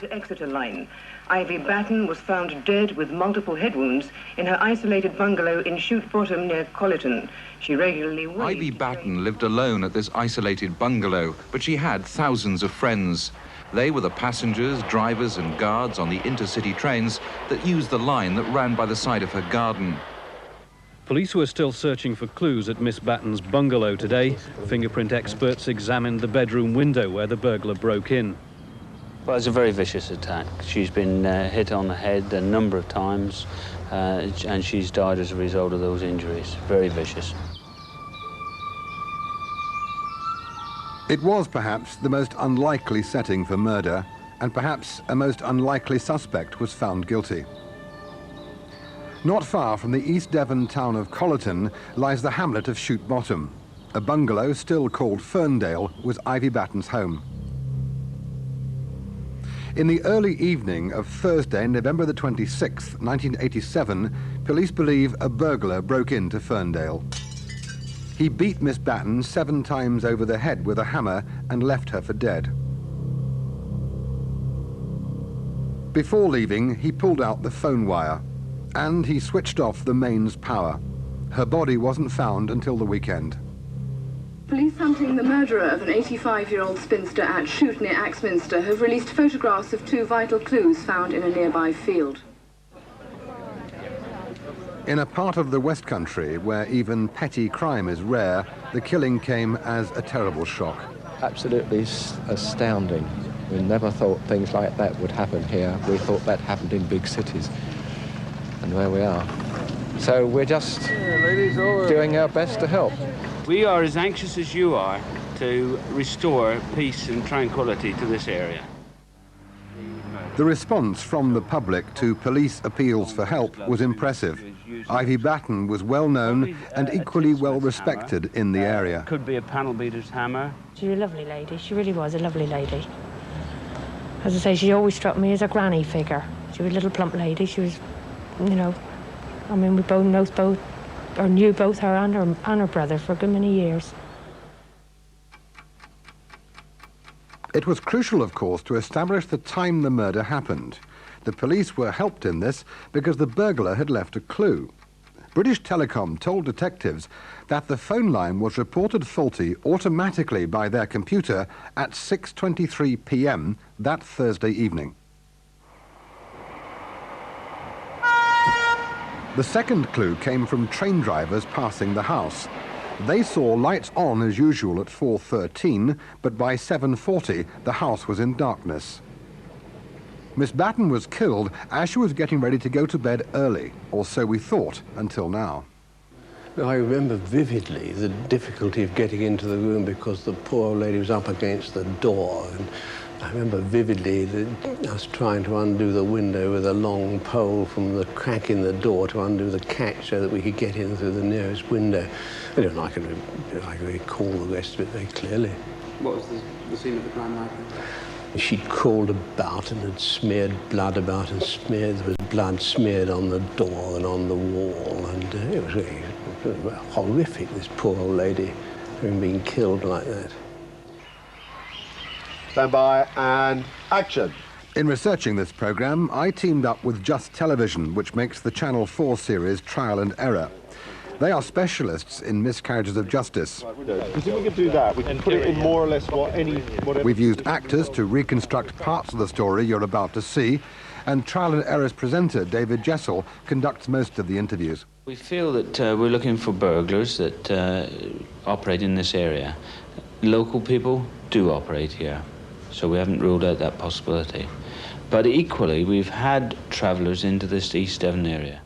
to Exeter line. Ivy Batten was found dead with multiple head wounds in her isolated bungalow in Chute Bottom near Colleton. She regularly waved. Ivy Batten lived alone at this isolated bungalow, but she had thousands of friends. They were the passengers, drivers and guards on the intercity trains that used the line that ran by the side of her garden. Police were still searching for clues at Miss Batten's bungalow today. Fingerprint experts examined the bedroom window where the burglar broke in. Well, it's a very vicious attack. She's been hit on the head a number of times, and she's died as a result of those injuries. Very vicious. It was perhaps the most unlikely setting for murder, and perhaps a most unlikely suspect was found guilty. Not far from the East Devon town of Colleton lies the hamlet of Chute Bottom. A bungalow, still called Ferndale, was Ivy Batten's home. In the early evening of Thursday, November the 26th, 1987, police believe a burglar broke into Ferndale. He beat Miss Batten 7 times over the head with a hammer and left her for dead. Before leaving, he pulled out the phone wire and he switched off the mains power. Her body wasn't found until the weekend. Police hunting the murderer of an 85-year-old spinster at Chute near Axminster have released photographs of 2 vital clues found in a nearby field. In a part of the West Country where even petty crime is rare, the killing came as a terrible shock. Absolutely astounding. We never thought things like that would happen here. We thought that happened in big cities. And there we are. So we're just doing our best to help. We are as anxious as you are to restore peace and tranquility to this area. The response from the public to police appeals for help was impressive. Ivy Batten was well known and equally well respected in the area. Could be a panel beater's hammer. She was a lovely lady. She really was a lovely lady. As I say, she always struck me as a granny figure. She was a little plump lady. She was, you know, I mean, we both knew both her and her brother for a good many years. It was crucial, of course, to establish the time the murder happened. The police were helped in this because the burglar had left a clue. British Telecom told detectives that the phone line was reported faulty automatically by their computer at 6:23 p.m. that Thursday evening. The second clue came from train drivers passing the house. They saw lights on as usual at 4:13, but by 7:40 the house was in darkness. Miss Batten was killed as she was getting ready to go to bed early, or so we thought until now. I remember vividly the difficulty of getting into the room because the poor old lady was up against the door, and I remember vividly us trying to undo the window with a long pole from the crack in the door to undo the catch so that we could get in through the nearest window. I can recall the rest of it very clearly. What was the scene of the crime like? She'd crawled about and had smeared blood about and there was blood smeared on the door and on the wall, and it was really horrific, this poor old lady having been killed like that. Stand by and action. In researching this programme, I teamed up with Just Television, which makes the Channel 4 series Trial and Error. They are specialists in miscarriages of justice. You think we could do that? We can put it in more or less whatever. We've used actors to reconstruct parts of the story you're about to see, and Trial and Error's presenter, David Jessel, conducts most of the interviews. We feel that we're looking for burglars that operate in this area. Local people do operate here, so we haven't ruled out that possibility. But equally, we've had travellers into this East Devon area.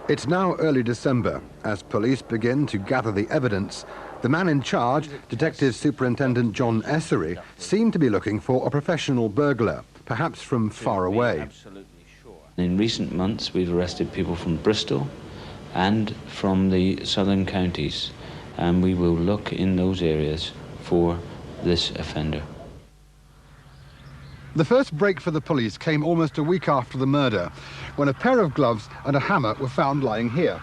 It's now early December. As police begin to gather the evidence, the man in charge, Detective Superintendent John Essery, seemed to be looking for a professional burglar, perhaps from far away. In recent months, we've arrested people from Bristol and from the southern counties, and we will look in those areas for this offender. The first break for the police came almost a week after the murder, when a pair of gloves and a hammer were found lying here.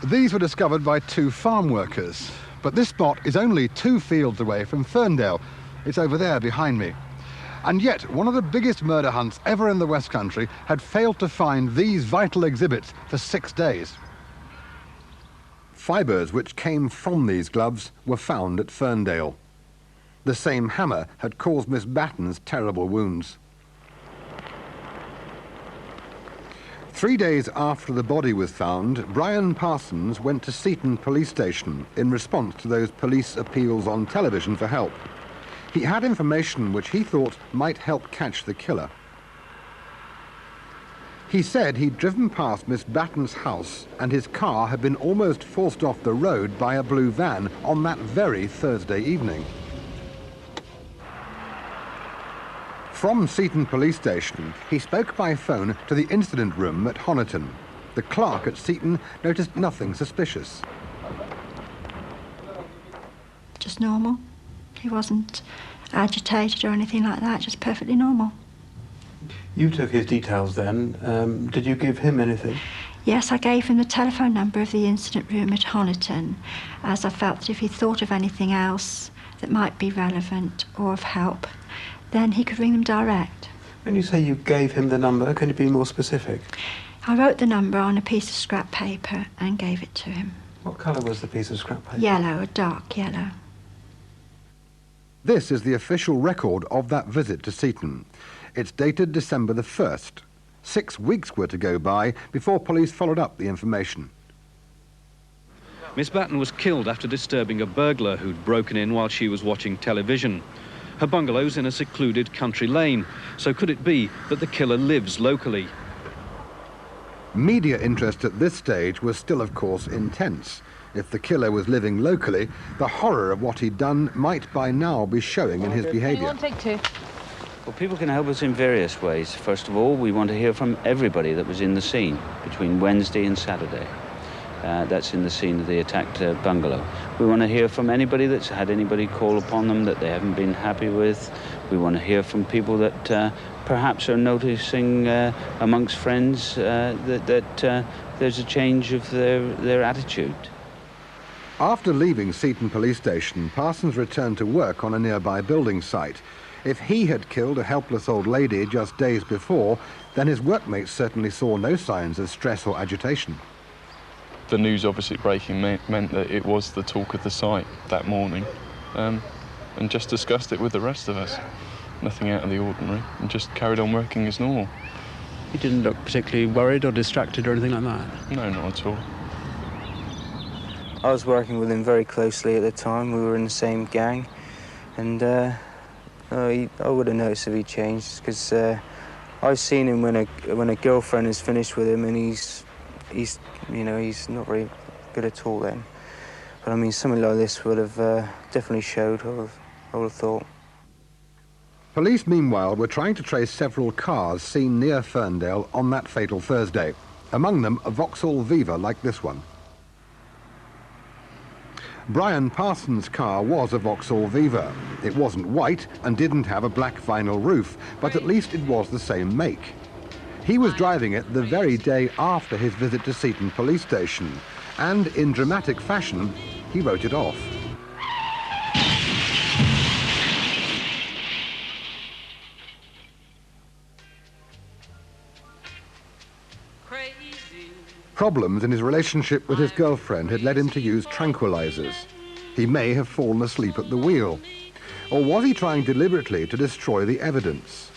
These were discovered by 2 farm workers, but this spot is only 2 fields away from Ferndale. It's over there behind me. And yet, one of the biggest murder hunts ever in the West Country had failed to find these vital exhibits for 6 days. Fibres which came from these gloves were found at Ferndale. The same hammer had caused Miss Batten's terrible wounds. 3 days after the body was found, Brian Parsons went to Seaton police station in response to those police appeals on television for help. He had information which he thought might help catch the killer. He said he'd driven past Miss Batten's house and his car had been almost forced off the road by a blue van on that very Thursday evening. From Seaton police station, he spoke by phone to the incident room at Honiton. The clerk at Seaton noticed nothing suspicious. Just normal. He wasn't agitated or anything like that, just perfectly normal. You took his details then. Did you give him anything? Yes, I gave him the telephone number of the incident room at Honiton, as I felt that if he thought of anything else that might be relevant or of help, then he could ring them direct. When you say you gave him the number, can you be more specific? I wrote the number on a piece of scrap paper and gave it to him. What colour was the piece of scrap paper? Yellow, a dark yellow. This is the official record of that visit to Seaton. It's dated December the 1st. 6 weeks were to go by before police followed up the information. Miss Batten was killed after disturbing a burglar who'd broken in while she was watching television. Her bungalow's in a secluded country lane, so could it be that the killer lives locally? Media interest at this stage was still, of course, intense. If the killer was living locally, the horror of what he'd done might by now be showing in his behaviour. Take two. Well, people can help us in various ways. First of all, we want to hear from everybody that was in the scene between Wednesday and Saturday. That's in the scene of the attacked bungalow. We want to hear from anybody that's had anybody call upon them that they haven't been happy with. We want to hear from people that perhaps are noticing amongst friends that there's a change of their attitude. After leaving Seaton police station, Parsons returned to work on a nearby building site. If he had killed a helpless old lady just days before, then his workmates certainly saw no signs of stress or agitation. The news obviously breaking meant that it was the talk of the site that morning, and just discussed it with the rest of us. Nothing out of the ordinary, and just carried on working as normal. He didn't look particularly worried or distracted or anything like that? No, not at all. I was working with him very closely at the time. We were in the same gang, and I would have noticed if he changed, because I've seen him when a girlfriend is finished with him, and he's not very good at all then. But I mean, something like this would have definitely showed, I would have thought. Police, meanwhile, were trying to trace several cars seen near Ferndale on that fatal Thursday. Among them, a Vauxhall Viva like this one. Brian Parsons' car was a Vauxhall Viva. It wasn't white and didn't have a black vinyl roof, but at least it was the same make. He was driving it the very day after his visit to Seaton police station, and in dramatic fashion, he wrote it off. Problems in his relationship with his girlfriend had led him to use tranquilizers. He may have fallen asleep at the wheel. Or was he trying deliberately to destroy the evidence?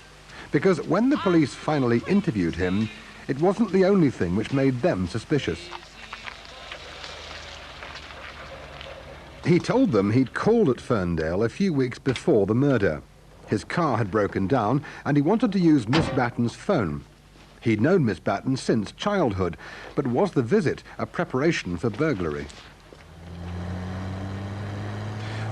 Because when the police finally interviewed him, it wasn't the only thing which made them suspicious. He told them he'd called at Ferndale a few weeks before the murder. His car had broken down and he wanted to use Miss Batten's phone. He'd known Miss Batten since childhood, but was the visit a preparation for burglary?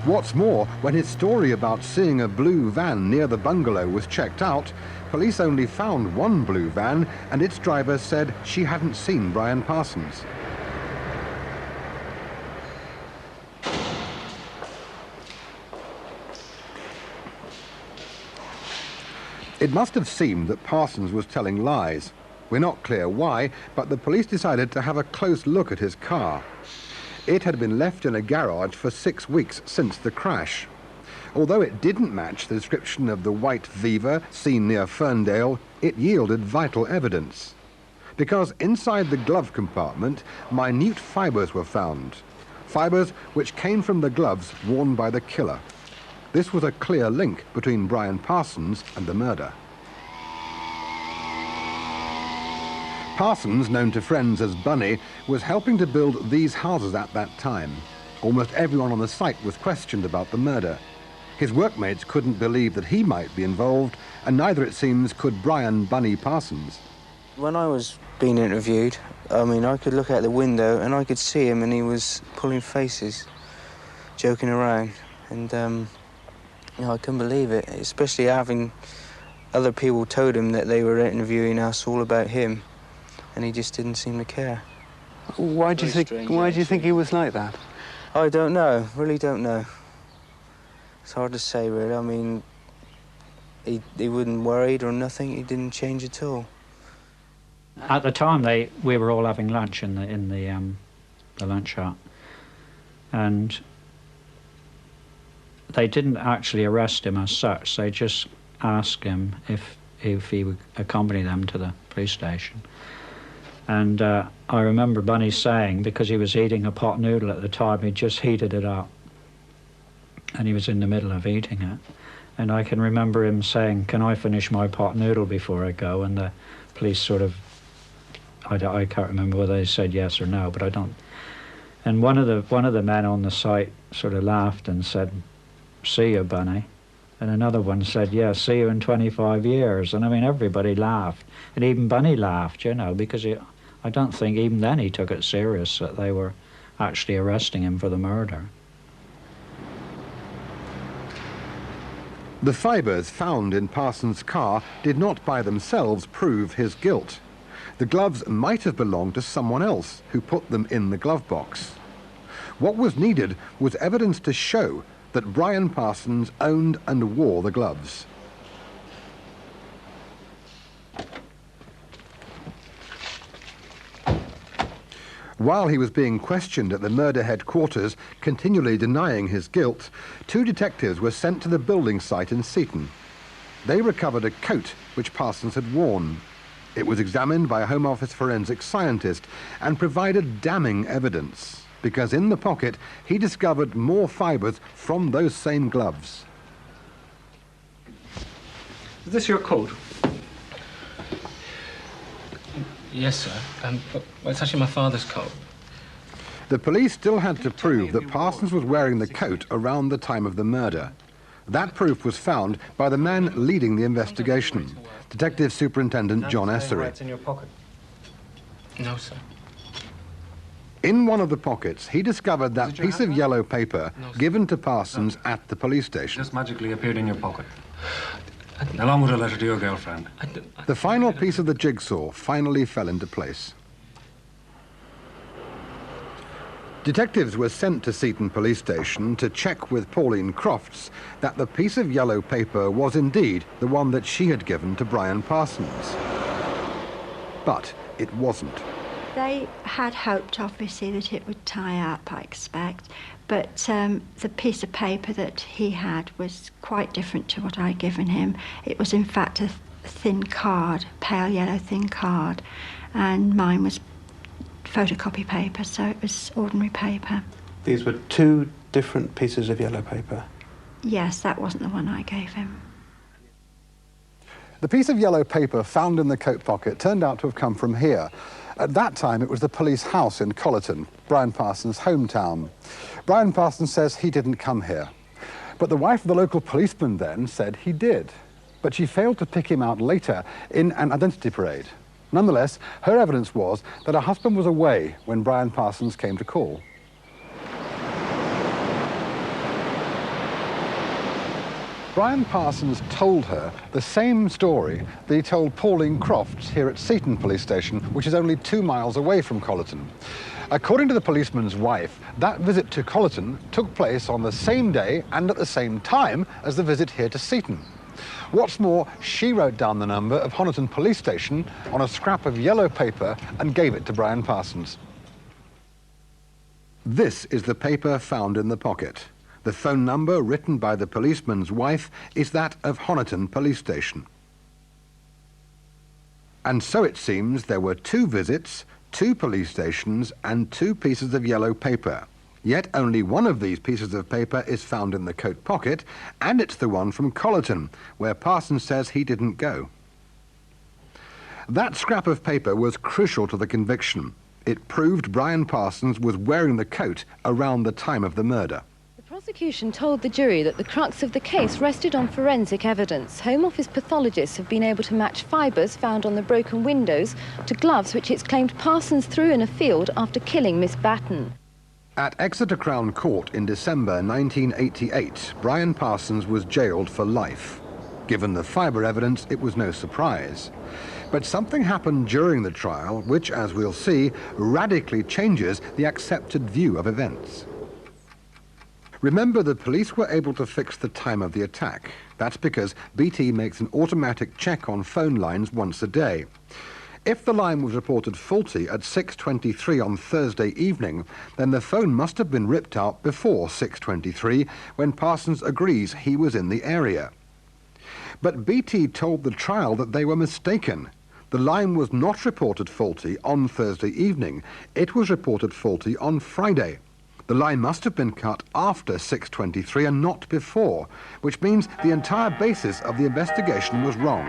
What's more, when his story about seeing a blue van near the bungalow was checked out, police only found one blue van, and its driver said she hadn't seen Brian Parsons. It must have seemed that Parsons was telling lies. We're not clear why, but the police decided to have a close look at his car. It had been left in a garage for 6 weeks since the crash. Although it didn't match the description of the white Viva seen near Ferndale, it yielded vital evidence. Because inside the glove compartment, minute fibres were found. Fibres which came from the gloves worn by the killer. This was a clear link between Brian Parsons and the murder. Parsons, known to friends as Bunny, was helping to build these houses at that time. Almost everyone on the site was questioned about the murder. His workmates couldn't believe that he might be involved, and neither, it seems, could Brian Bunny Parsons. When I was being interviewed, I mean, I could look out the window and I could see him, and he was pulling faces, joking around, and you know, I couldn't believe it, especially having other people told him that they were interviewing us all about him, and he just didn't seem to care. Why do you think he was like that? I don't know, really don't know. It's hard to say, really. I mean, he wasn't worried or nothing. He didn't change at all. At the time, we were all having lunch in the lunch hut, and they didn't actually arrest him as such. They just asked him if he would accompany them to the police station. And I remember Bunny saying, because he was eating a pot noodle at the time, he just heated it up, and he was in the middle of eating it. And I can remember him saying, "Can I finish my pot noodle before I go?" And the police sort of, I can't remember whether they said yes or no, but I don't. And one of the men on the site sort of laughed and said, "See you, Bunny." And another one said, "Yeah, see you in 25 years. And I mean, everybody laughed. And even Bunny laughed, you know, because I don't think even then he took it serious that they were actually arresting him for the murder. The fibres found in Parsons' car did not by themselves prove his guilt. The gloves might have belonged to someone else who put them in the glove box. What was needed was evidence to show that Brian Parsons owned and wore the gloves. While he was being questioned at the murder headquarters, continually denying his guilt, 2 detectives were sent to the building site in Seaton. They recovered a coat which Parsons had worn. It was examined by a Home Office forensic scientist and provided damning evidence, because in the pocket he discovered more fibres from those same gloves. Is this your coat? Yes, sir. But it's actually my father's coat. The police still had to prove that Parsons was wearing the coat around the time of the murder. That proof was found by the man leading the investigation, Detective Superintendent John Essery. It's in your pocket. No, sir. In one of the pockets, he discovered that piece of yellow paper given to Parsons at the police station. Just magically appeared in your pocket. Along with a letter to your girlfriend. The final piece of the jigsaw finally fell into place. Detectives were sent to Seaton Police Station to check with Pauline Crofts that the piece of yellow paper was indeed the one that she had given to Brian Parsons. But it wasn't. They had hoped, obviously, that it would tie up, I expect, but the piece of paper that he had was quite different to what I'd given him. It was, in fact, a thin card, pale yellow thin card, and mine was photocopy paper, so it was ordinary paper. These were 2 different pieces of yellow paper? Yes, that wasn't the one I gave him. The piece of yellow paper found in the coat pocket turned out to have come from here. At that time, it was the police house in Collerton, Brian Parsons' hometown. Brian Parsons says he didn't come here. But the wife of the local policeman then said he did. But she failed to pick him out later in an identity parade. Nonetheless, her evidence was that her husband was away when Brian Parsons came to call. Brian Parsons told her the same story that he told Pauline Crofts here at Seaton Police Station, which is only 2 miles away from Collerton. According to the policeman's wife, that visit to Collerton took place on the same day and at the same time as the visit here to Seaton. What's more, she wrote down the number of Honiton Police Station on a scrap of yellow paper and gave it to Brian Parsons. This is the paper found in the pocket. The phone number written by the policeman's wife is that of Honiton Police Station. And so it seems there were 2 visits, 2 police stations and 2 pieces of yellow paper. Yet only one of these pieces of paper is found in the coat pocket, and it's the one from Collerton, where Parsons says he didn't go. That scrap of paper was crucial to the conviction. It proved Brian Parsons was wearing the coat around the time of the murder. The prosecution told the jury that the crux of the case rested on forensic evidence. Home Office pathologists have been able to match fibres found on the broken windows to gloves which it's claimed Parsons threw in a field after killing Miss Batten. At Exeter Crown Court in December 1988, Brian Parsons was jailed for life. Given the fibre evidence, it was no surprise. But something happened during the trial which, as we'll see, radically changes the accepted view of events. Remember, the police were able to fix the time of the attack. That's because BT makes an automatic check on phone lines once a day. If the line was reported faulty at 6:23 on Thursday evening, then the phone must have been ripped out before 6:23, when Parsons agrees he was in the area. But BT told the trial that they were mistaken. The line was not reported faulty on Thursday evening. It was reported faulty on Friday. The line must have been cut after 6:23 and not before, which means the entire basis of the investigation was wrong.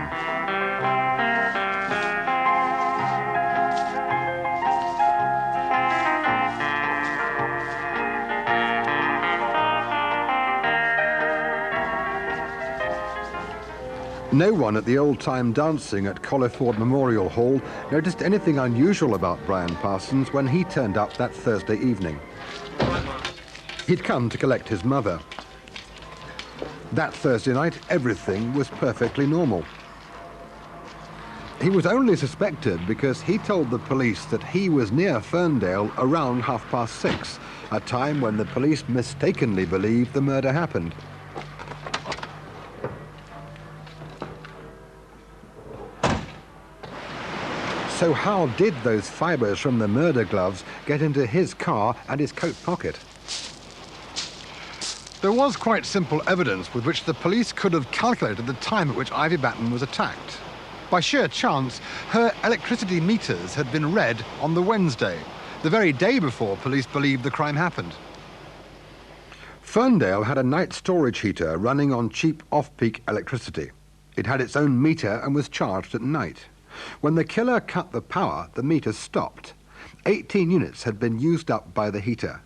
No one at the old-time dancing at Colliford Memorial Hall noticed anything unusual about Brian Parsons when he turned up that Thursday evening. He'd come to collect his mother. That Thursday night, everything was perfectly normal. He was only suspected because he told the police that he was near Ferndale around 6:30, a time when the police mistakenly believed the murder happened. So how did those fibres from the murder gloves get into his car and his coat pocket? There was quite simple evidence with which the police could have calculated the time at which Ivy Batten was attacked. By sheer chance, her electricity meters had been read on the Wednesday, the very day before police believed the crime happened. Ferndale had a night storage heater running on cheap off-peak electricity. It had its own meter and was charged at night. When the killer cut the power, the meter stopped. 18 units had been used up by the heater.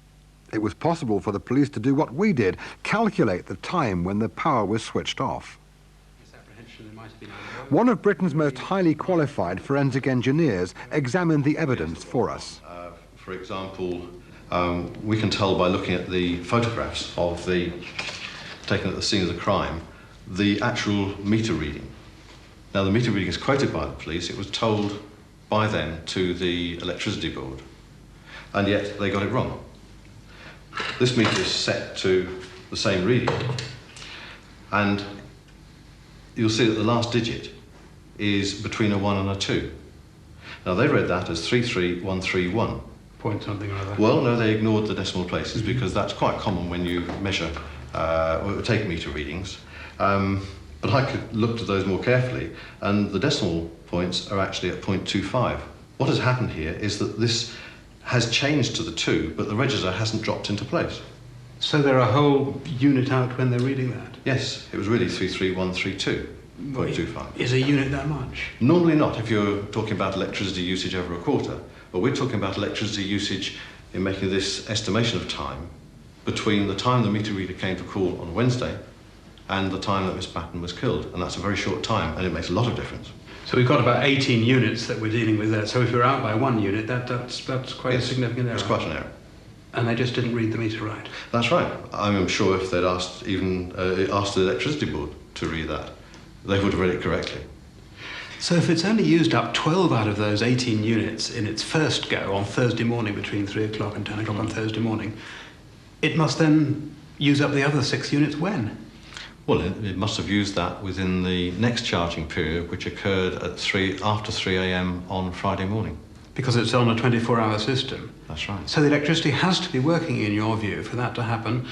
It was possible for the police to do what we did, calculate the time when the power was switched off. One of Britain's most highly qualified forensic engineers examined the evidence for us. For example, we can tell by looking at the photographs of taken at the scene of the crime, the actual meter reading. Now, the meter reading is quoted by the police. It was told by them to the electricity board, and yet they got it wrong. This meter is set to the same reading, and you'll see that the last digit is between a 1 and a 2. Now, they read that as 33131. Point something or other. Well, no, they ignored the decimal places because that's quite common when you measure or take meter readings. But I could look to those more carefully, and the decimal points are actually at 0.25. What has happened here is that this has changed to the 2, but the register hasn't dropped into place. So they're a whole unit out when they're reading that? Yes, it was really 33132, 0.25. Is a unit that much? Normally not, if you're talking about electricity usage over a quarter, but we're talking about electricity usage in making this estimation of time between the time the meter reader came to call on Wednesday and the time that Miss Batten was killed, and that's a very short time, and it makes a lot of difference. So we've got about 18 units that we're dealing with there. So if you're out by 1 unit, that's quite a significant error. It's quite an error. And they just didn't read the meter right. That's right. I'm sure if they'd asked the electricity board to read that, they would have read it correctly. So if it's only used up 12 out of those 18 units in its first go on Thursday morning between 3 o'clock and 10 o'clock on Thursday morning, it must then use up the other 6 units when? Well, it must have used that within the next charging period, which occurred at after 3 a.m. on Friday morning. Because it's on a 24-hour system. That's right. So the electricity has to be working, in your view, for that to happen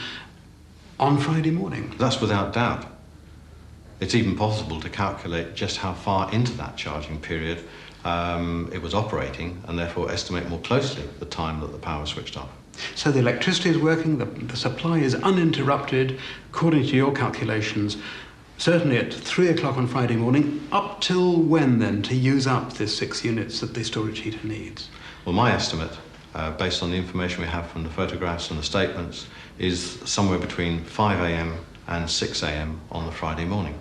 on Friday morning? That's without doubt. It's even possible to calculate just how far into that charging period it was operating, and therefore estimate more closely the time that the power was switched off. So the electricity is working, the supply is uninterrupted, according to your calculations, certainly at 3 o'clock on Friday morning. Up till when, then, to use up this 6 units that the storage heater needs? Well, my estimate, based on the information we have from the photographs and the statements, is somewhere between 5 a.m. and 6 a.m. on the Friday morning.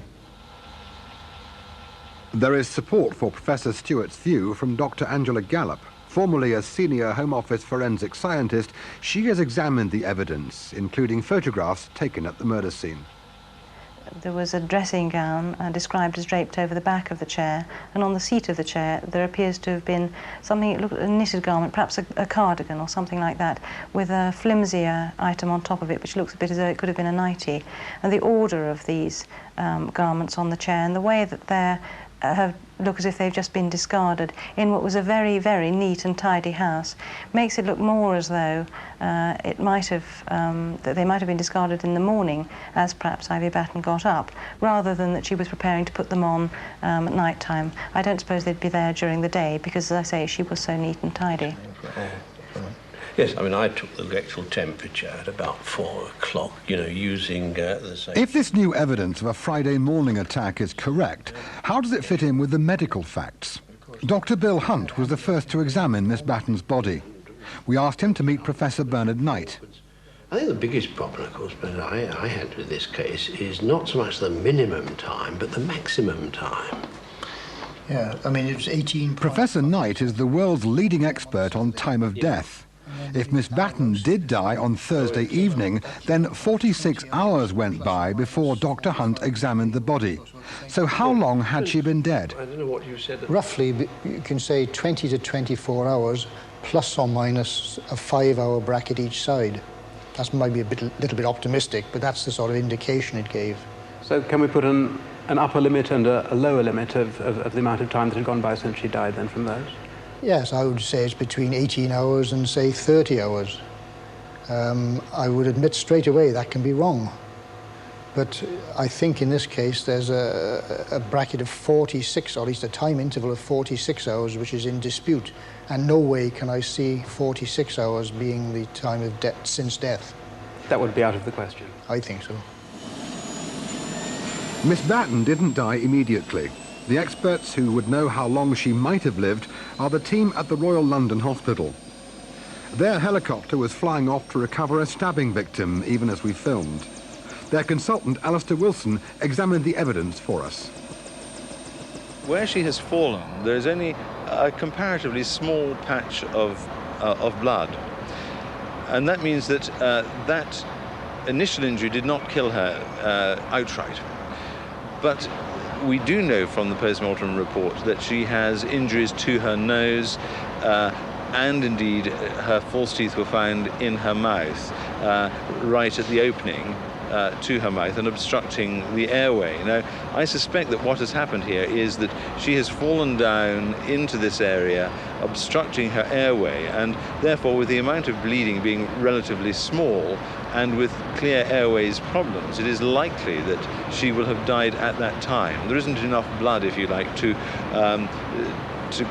There is support for Professor Stewart's view from Dr. Angela Gallup. Formerly a senior Home Office forensic scientist, she has examined the evidence, including photographs taken at the murder scene. There was a dressing gown described as draped over the back of the chair, and on the seat of the chair there appears to have been something, it looked like a knitted garment, perhaps a cardigan or something like that, with a flimsier item on top of it, which looks a bit as though it could have been a nightie. And the order of these garments on the chair and the way that they're look as if they've just been discarded in what was a very, very neat and tidy house makes it look more as though it might have, that they might have been discarded in the morning as perhaps Ivy Batten got up, rather than that she was preparing to put them on at night time. I don't suppose they'd be there during the day because, as I say, she was so neat and tidy. Yes, I mean, I took the rectal temperature at about 4 o'clock, you know, using the same... If this new evidence of a Friday morning attack is correct, how does it fit in with the medical facts? Dr. Bill Hunt was the first to examine Miss Batten's body. We asked him to meet Professor Bernard Knight. I think the biggest problem, of course, but I had with this case is not so much the minimum time, but the maximum time. Yeah, I mean, it was 18... Professor Knight is the world's leading expert on time of death. If Miss Batten did die on Thursday evening, then 46 hours went by before Dr. Hunt examined the body. So how long had she been dead? I don't know what you said. Roughly, you can say 20 to 24 hours, plus or minus a 5-hour bracket each side. That might be a little bit optimistic, but that's the sort of indication it gave. So can we put an upper limit and a lower limit of the amount of time that had gone by since she died then from those? Yes, I would say it's between 18 hours and, say, 30 hours. I would admit straight away that can be wrong. But I think in this case there's a bracket of 46, or at least a time interval of 46 hours, which is in dispute. And no way can I see 46 hours being the time of death since death. That would be out of the question. I think so. Miss Batten didn't die immediately. The experts who would know how long she might have lived are the team at the Royal London Hospital. Their helicopter was flying off to recover a stabbing victim even as we filmed. Their consultant, Alistair Wilson, examined the evidence for us. Where she has fallen, there's only a comparatively small patch of blood. And that means that that initial injury did not kill her outright. But we do know from the post-mortem report that she has injuries to her nose, and indeed her false teeth were found in her mouth, right at the opening to her mouth and obstructing the airway. Now, I suspect that what has happened here is that she has fallen down into this area, obstructing her airway, and therefore with the amount of bleeding being relatively small and with clear airways problems, it is likely that she will have died at that time. There isn't enough blood, if you like, to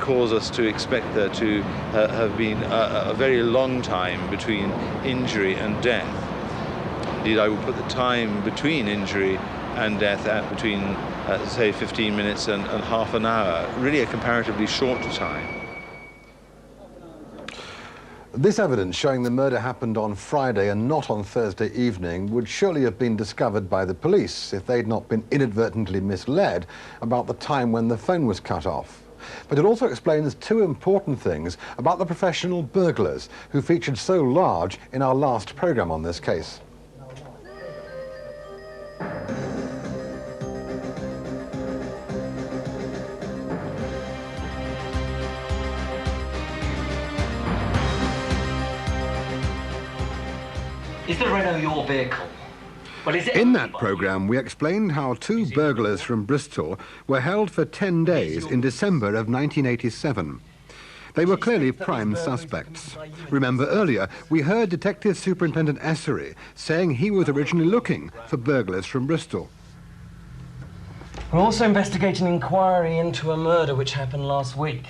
cause us to expect there to have been a very long time between injury and death. Indeed, I would put the time between injury and death at between, say, 15 minutes and half an hour, really a comparatively short time. This evidence showing the murder happened on Friday and not on Thursday evening would surely have been discovered by the police if they'd not been inadvertently misled about the time when the phone was cut off. But it also explains two important things about the professional burglars who featured so large in our last programme on this case. Is the Renault your vehicle? Well, is it in that programme, we explained how two burglars from Bristol were held for 10 days in December of 1987. They were clearly prime suspects. Remember earlier, we heard Detective Superintendent Essery saying he was originally looking for burglars from Bristol. We're also investigating an inquiry into a murder which happened last week.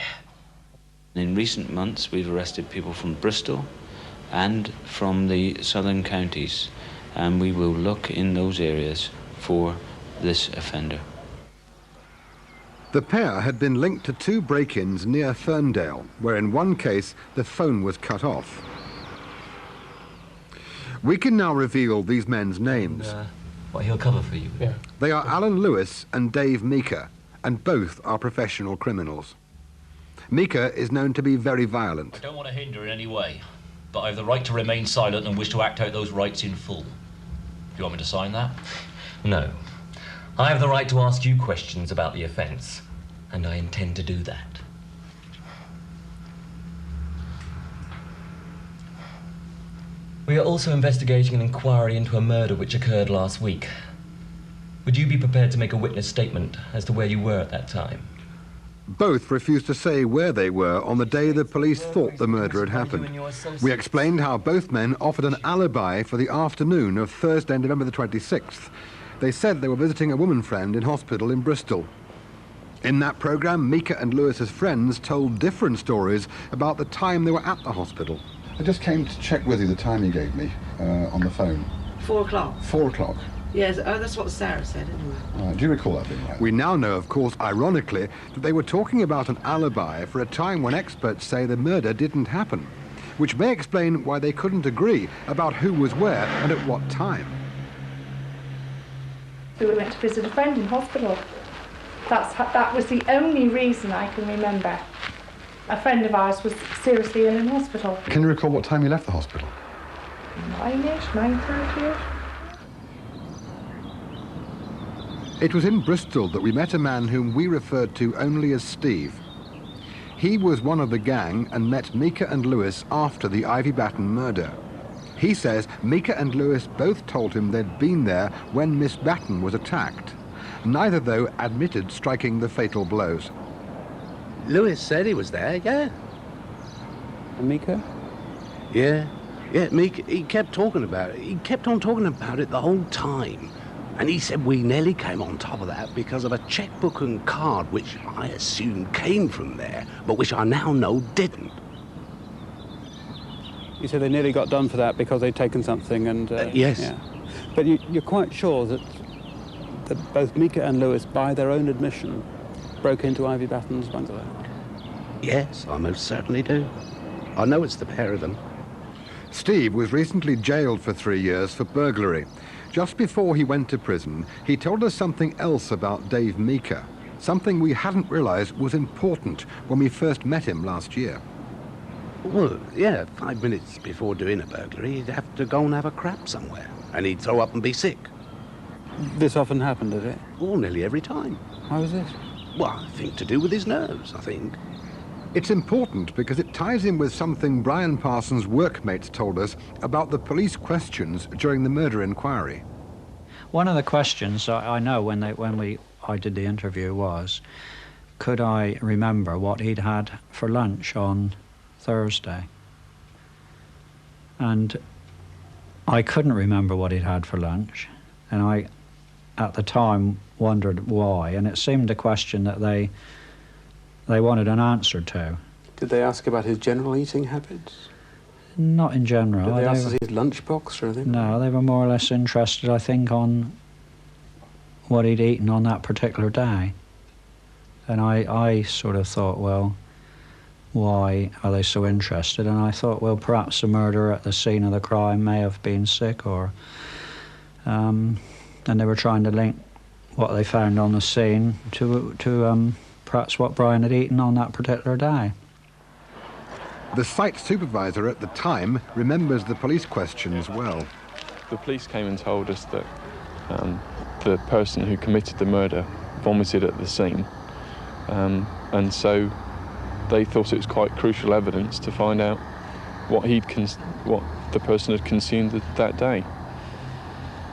In recent months, we've arrested people from Bristol and from the southern counties, and we will look in those areas for this offender. The pair had been linked to 2 break-ins near Ferndale, where in one case the phone was cut off. We can now reveal these men's names. What he'll cover for you. Yeah. They are Alan Lewis and Dave Meeker, and both are professional criminals. Meeker is known to be very violent. I don't want to hinder in any way, but I have the right to remain silent and wish to act out those rights in full. Do you want me to sign that? No. I have the right to ask you questions about the offence, and I intend to do that. We are also investigating an inquiry into a murder which occurred last week. Would you be prepared to make a witness statement as to where you were at that time? Both refused to say where they were on the day the police thought the murder had happened. We explained how both men offered an alibi for the afternoon of Thursday, November the 26th. They said they were visiting a woman friend in hospital in Bristol. In that programme, Meeker and Lewis's friends told different stories about the time they were at the hospital. I just came to check with you the time you gave me on the phone. 4 o'clock. 4 o'clock. Yes, that's what Sarah said anyway. Do you recall that being right? We now know, of course, ironically, that they were talking about an alibi for a time when experts say the murder didn't happen, which may explain why they couldn't agree about who was where and at what time. We went to visit a friend in hospital. That was the only reason I can remember. A friend of ours was seriously ill in hospital. Can you recall what time you left the hospital? 9-ish, 9:30ish. It was in Bristol that we met a man whom we referred to only as Steve. He was one of the gang and met Meeker and Lewis after the Ivy Batten murder. He says Meeker and Lewis both told him they'd been there when Miss Batten was attacked. Neither, though, admitted striking the fatal blows. Lewis said he was there, yeah. And Meeker? Yeah, Meeker, he kept talking about it. He kept on talking about it the whole time. And he said we nearly came on top of that because of a checkbook and card which I assumed came from there, but which I now know didn't. You said they nearly got done for that because they'd taken something and... yes. Yeah. But you're quite sure that both Meeker and Lewis, by their own admission, broke into Ivy Batten's bungalow? Yes, I most certainly do. I know it's the pair of them. Steve was recently jailed for 3 years for burglary. Just before he went to prison, he told us something else about Dave Meeker, something we hadn't realised was important when we first met him last year. Well, yeah, 5 minutes before doing a burglary, he'd have to go and have a crap somewhere, and he'd throw up and be sick. This often happened, did it? Oh, nearly every time. How was this? Well, I think to do with his nerves, I think. It's important because it ties in with something Brian Parsons' workmates told us about the police questions during the murder inquiry. One of the questions I know when I did the interview was, could I remember what he'd had for lunch on Thursday? And I couldn't remember what he'd had for lunch, and I, at the time, wondered why, and it seemed a question that they wanted an answer to. Did they ask about his general eating habits? Not in general. Did they ask to see his lunchbox or anything? No, they were more or less interested, I think, on what he'd eaten on that particular day. And I sort of thought, well, why are they so interested? And I thought, well, perhaps the murderer at the scene of the crime may have been sick, or... and they were trying to link what they found on the scene to perhaps what Brian had eaten on that particular day. The site supervisor at the time remembers the police questions well. The police came and told us that the person who committed the murder vomited at the scene, and so they thought it was quite crucial evidence to find out what the person had consumed that day.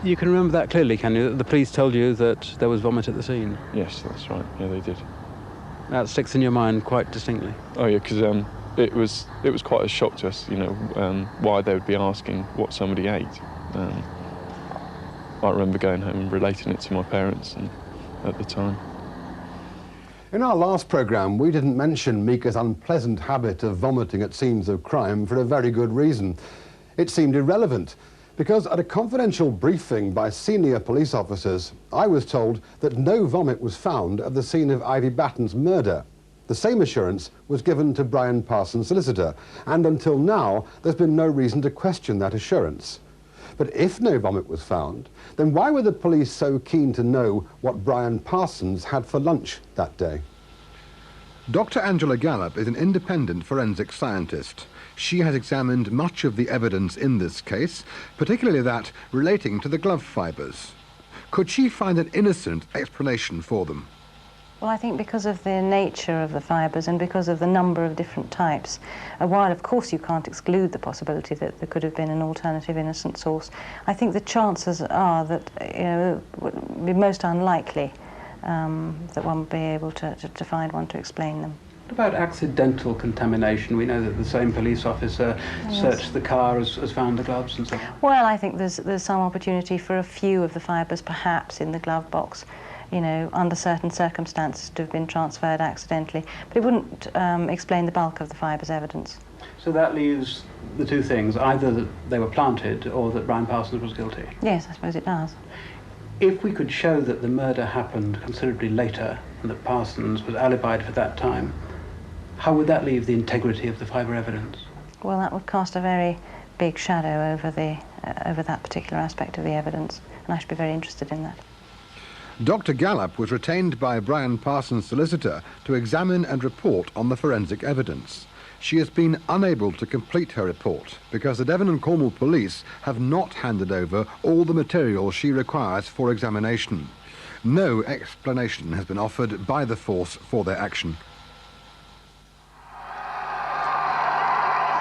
You can remember that clearly, can you? The police told you that there was vomit at the scene? Yes, that's right. Yeah, they did. That sticks in your mind quite distinctly? Oh, yeah, because it was quite a shock to us, you know, why they would be asking what somebody ate. I remember going home and relating it to my parents at the time. In our last programme, we didn't mention Mika's unpleasant habit of vomiting at scenes of crime for a very good reason. It seemed irrelevant, because at a confidential briefing by senior police officers, I was told that no vomit was found at the scene of Ivy Batten's murder. The same assurance was given to Brian Parsons' solicitor, and until now, there's been no reason to question that assurance. But if no vomit was found, then why were the police so keen to know what Brian Parsons had for lunch that day? Dr. Angela Gallup is an independent forensic scientist. She has examined much of the evidence in this case, particularly that relating to the glove fibres. Could she find an innocent explanation for them? Well, I think because of the nature of the fibres and because of the number of different types, while of course you can't exclude the possibility that there could have been an alternative innocent source, I think the chances are that, you know, it would be most unlikely that one would be able to find one to explain them. What about accidental contamination? We know that the same police officer searched the car as found the gloves and so on. Well, I think there's some opportunity for a few of the fibres perhaps in the glove box, you know, under certain circumstances to have been transferred accidentally, but it wouldn't explain the bulk of the fibres evidence. So that leaves the two things, either that they were planted or that Brian Parsons was guilty. Yes, I suppose it does. If we could show that the murder happened considerably later and that Parsons was alibied for that time, how would that leave the integrity of the fibre evidence? Well, that would cast a very big shadow over that particular aspect of the evidence, and I should be very interested in that. Dr. Gallup was retained by Brian Parsons' solicitor to examine and report on the forensic evidence. She has been unable to complete her report because the Devon and Cornwall police have not handed over all the material she requires for examination. No explanation has been offered by the force for their action.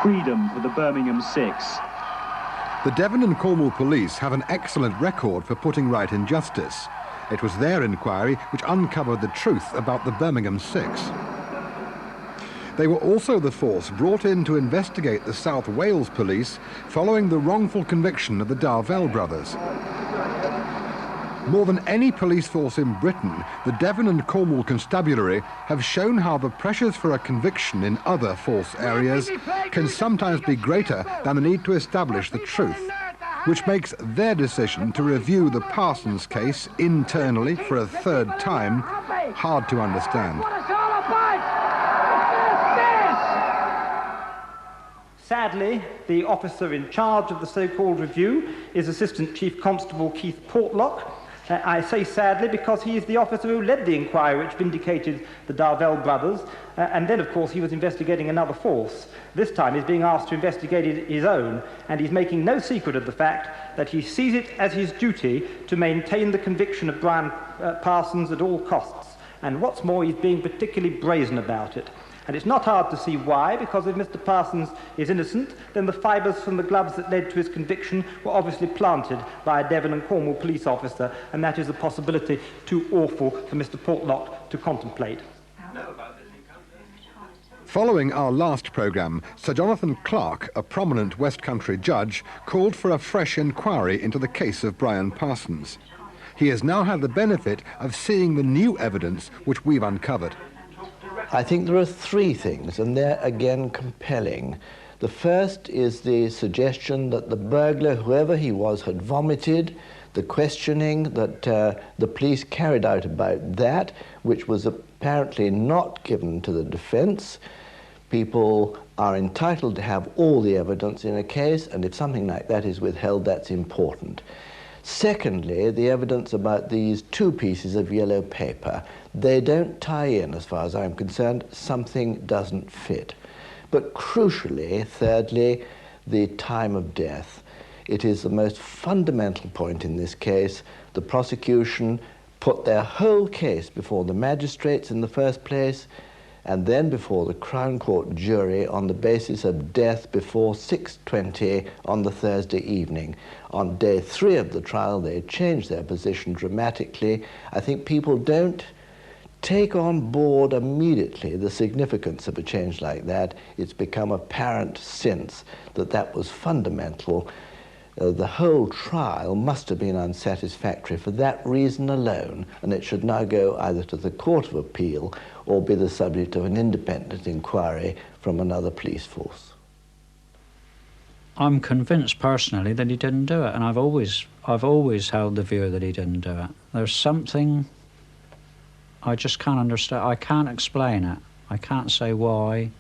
Freedom for the Birmingham Six. The Devon and Cornwall police have an excellent record for putting right injustice. It was their inquiry which uncovered the truth about the Birmingham Six. They were also the force brought in to investigate the South Wales police following the wrongful conviction of the Darvell brothers. More than any police force in Britain, the Devon and Cornwall Constabulary have shown how the pressures for a conviction in other force areas can sometimes be greater than the need to establish the truth, which makes their decision to review the Parsons case internally for a third time hard to understand. Sadly, the officer in charge of the so-called review is Assistant Chief Constable Keith Portlock. I say sadly because he is the officer who led the inquiry which vindicated the Darvell brothers, and then of course he was investigating another force. This time he's being asked to investigate his own, and he's making no secret of the fact that he sees it as his duty to maintain the conviction of Brian Parsons at all costs. And what's more, he's being particularly brazen about it. And it's not hard to see why, because if Mr. Parsons is innocent, then the fibres from the gloves that led to his conviction were obviously planted by a Devon and Cornwall police officer, and that is a possibility too awful for Mr. Portlock to contemplate. Following our last programme, Sir Jonathan Clarke, a prominent West Country judge, called for a fresh inquiry into the case of Brian Parsons. He has now had the benefit of seeing the new evidence which we've uncovered. I think there are three things, and they're again compelling. The first is the suggestion that the burglar, whoever he was, had vomited, the questioning that the police carried out about that, which was apparently not given to the defence. People are entitled to have all the evidence in a case, and if something like that is withheld, that's important. Secondly, the evidence about these two pieces of yellow paper. They don't tie in, as far as I'm concerned. Something doesn't fit. But crucially, thirdly, the time of death. It is the most fundamental point in this case. The prosecution put their whole case before the magistrates in the first place, and then before the Crown Court jury on the basis of death before 6:20 on the Thursday evening. On day 3 of the trial, they changed their position dramatically. I think people don't take on board immediately the significance of a change like that. It's become apparent since that that was fundamental. The whole trial must have been unsatisfactory for that reason alone, and it should now go either to the Court of Appeal or be the subject of an independent inquiry from another police force. I'm convinced personally that he didn't do it, and I've always held the view that he didn't do it. There's something I just can't understand. I can't explain it. I can't say why,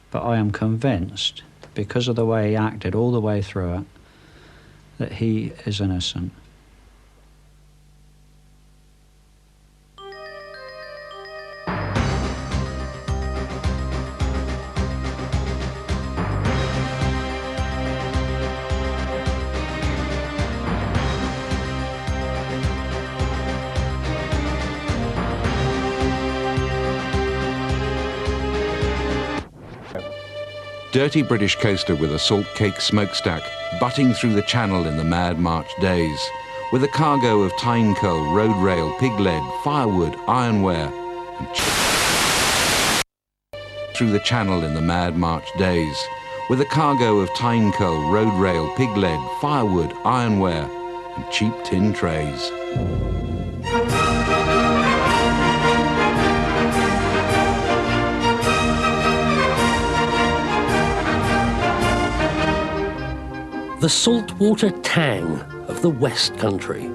but I am convinced, because of the way he acted all the way through it, that he is innocent. Dirty British coaster with a salt cake smokestack, butting through the channel in the mad March days, with a cargo of tine coal, road rail, pig lead, firewood, ironware, and through the channel in the mad March days, with a cargo of tine coal, road rail, pig lead, firewood, ironware, and cheap tin trays. The saltwater tang of the West Country.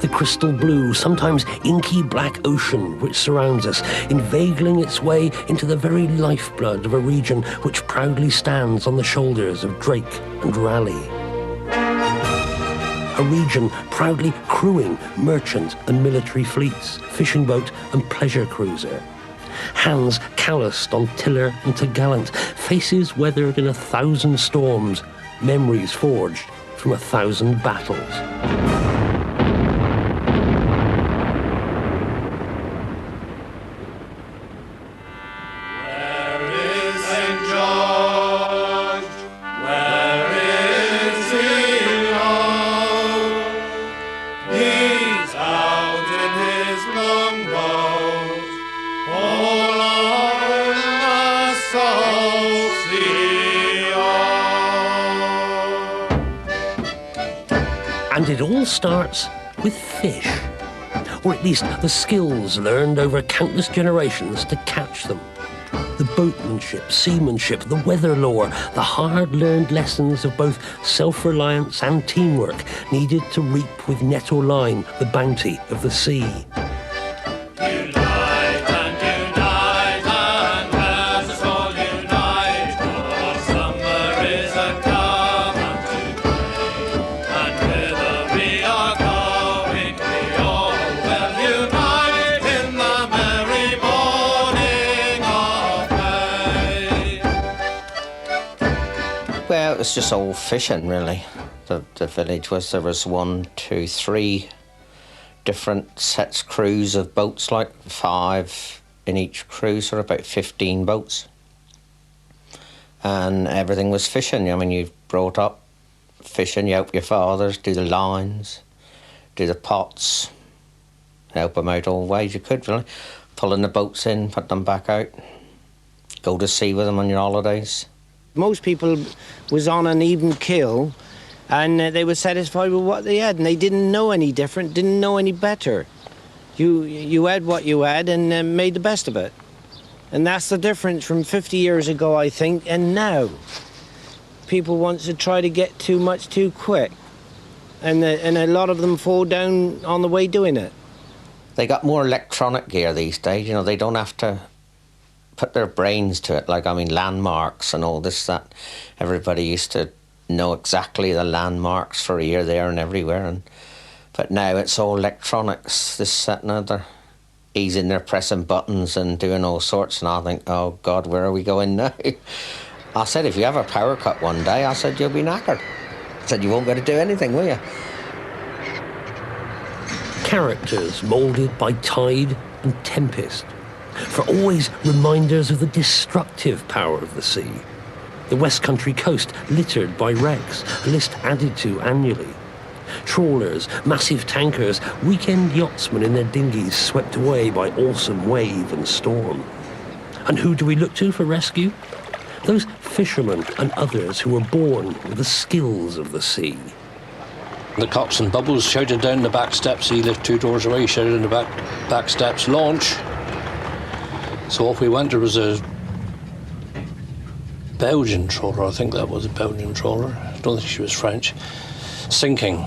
The crystal blue, sometimes inky black ocean which surrounds us, inveigling its way into the very lifeblood of a region which proudly stands on the shoulders of Drake and Raleigh. A region proudly crewing merchant and military fleets, fishing boat and pleasure cruiser. Hands calloused on tiller and topgallant, faces weathered in 1,000 storms, memories forged from 1,000 battles. And it all starts with fish, or at least the skills learned over countless generations to catch them. The boatmanship, seamanship, the weather lore, the hard-learned lessons of both self-reliance and teamwork needed to reap with net or line the bounty of the sea. Well, it was just all fishing, really. The village was, there was 1, 2, 3 different sets crews of boats, like 5 in each crew, so about 15 boats. And everything was fishing. I mean, you brought up fishing, you help your fathers do the lines, do the pots, help them out all ways you could, really. Pulling the boats in, put them back out, go to sea with them on your holidays. Most people was on an even keel, and they were satisfied with what they had, and they didn't know any different, didn't know any better. You had what you had and made the best of it. And that's the difference from 50 years ago, I think, and now. People want to try to get too much too quick, and a lot of them fall down on the way doing it. They got more electronic gear these days, you know, they don't have to put their brains to it, like, I mean, landmarks and all this, that. Everybody used to know exactly the landmarks for here, there and everywhere, but now it's all electronics, this, that and other. He's in there pressing buttons and doing all sorts, and I think, oh God, where are we going now? I said, if you have a power cut one day, I said, you'll be knackered. I said, you won't be able to do anything, will you? Characters moulded by tide and tempest, for always reminders of the destructive power of the sea. The West Country coast littered by wrecks, a list added to annually. trawlers, massive tankers, weekend yachtsmen in their dinghies swept away by awesome wave and storm. And who do we look to for rescue? Those fishermen and others who were born with the skills of the sea. The coxswain Bubbles shouted down the back steps. He lived 2 doors away. He shouted in the back steps, "Launch!" So off we went. There was a Belgian trawler. I think that was a Belgian trawler. I don't think she was French. Sinking.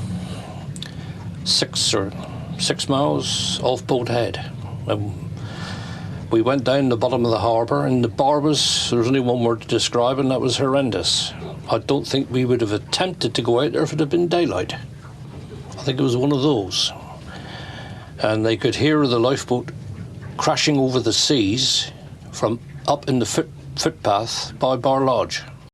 6 miles off Boat Head. We went down the bottom of the harbour, and the bar was, there was only one word to describe, and that was horrendous. I don't think we would have attempted to go out there if it had been daylight. I think it was one of those. And they could hear the lifeboat crashing over the seas from up in the footpath by Bar Lodge.